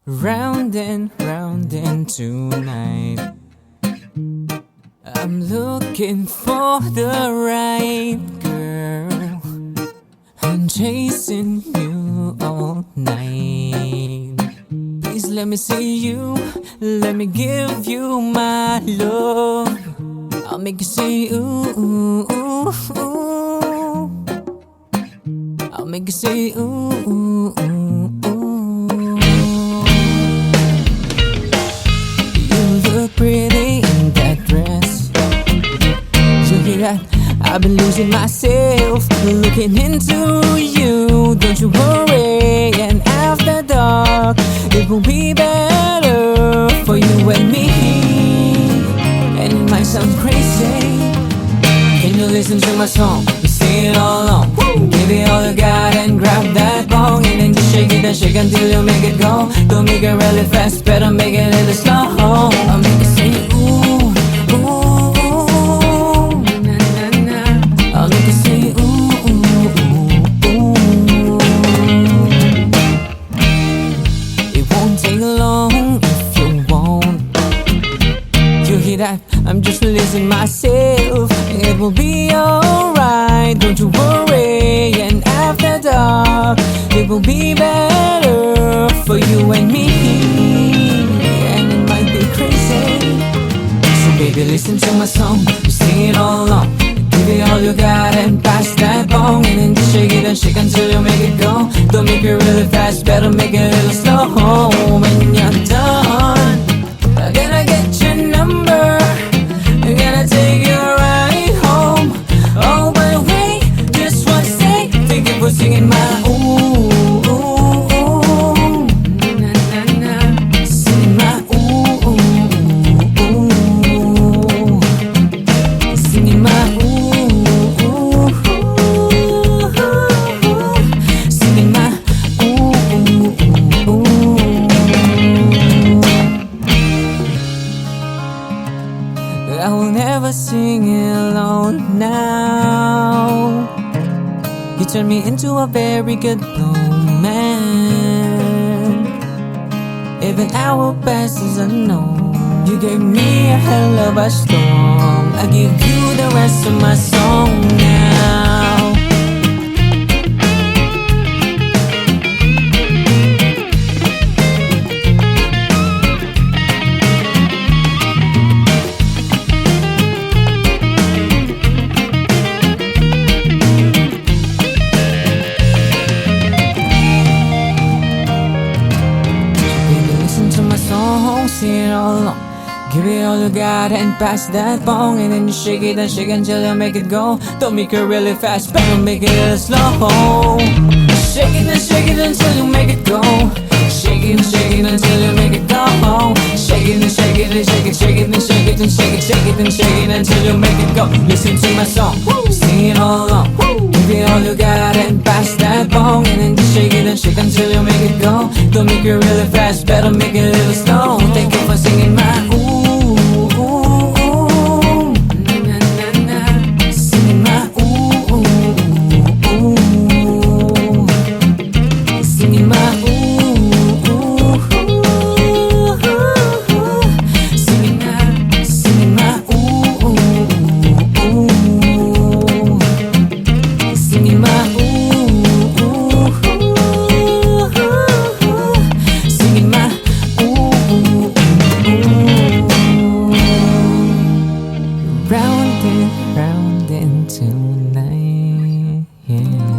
round and tonight. I'm looking for the right girl. I'm chasing you all night. Please let me see you, let me give you my love. I'll make you say ooh, ooh, ooh, ooh. I'll make you say ooh, ooh, ooh, ooh. You look pretty in that dress. You hear that? I've been losing myself looking into you. Don't you worry, and after dark it will be better for you and me. And it might sound crazy. Can you listen to my song? You sing it all along. Give it all you got and grab that bong, and then just shake it and shake until you make it go. Don't make it really fast, better make it a little slow. I'll make it say ooh, ooh, ooh, na na na. I'll make it say ooh, ooh, ooh, ooh. It won't take long if you won't. You hear that? I'm just releasing myself. It will be alright, don't you worry. And after dark, it will be better for you and me. And it might be crazy, so baby listen to my song. You sing it all along. Give it all you got and pass that bong, and then just shake it and shake until you make it go. Don't make it really fast, better make it a little slow. When you're done, I gotta get your number. I gotta take you right home. Oh, by the way, just wanna say thank you for singing my ooh, ooh, ooh, na na na. Singing my ooh, ooh, ooh. Singing my ooh, ooh, ooh. Singing my ooh, ooh, ooh. I will never sing it alone now. You turn me into a very good man. If an hour passes unknown, you gave me a hell of a storm. I give you the rest of my song now. Sing it all along. Give it all you got and pass that bong, and then you shake it and shake until you make it go. Don't make it really fast, better make it a little slow. Shake it and shake it until you make it go. Shake it and shake it until you make it go. Shake it and shake it and shake it, shake it and shake it and shake it, shake it and shake it until you make it go. Listen to my song, sing it all along. Give it all you got and pass that bong, and then just shake it and shake until you make it go. Don't make it really fast, better make it a little slow. Thank you for singing my ooh, ooh, ooh, na na na. Singing my ooh, ooh, ooh. Singing my ooh, ooh, ooh. Singing my ooh, ooh, ooh. Singing my ooh, ooh, ooh. Singing my ooh, ooh, ooh. Round and tonight, yeah.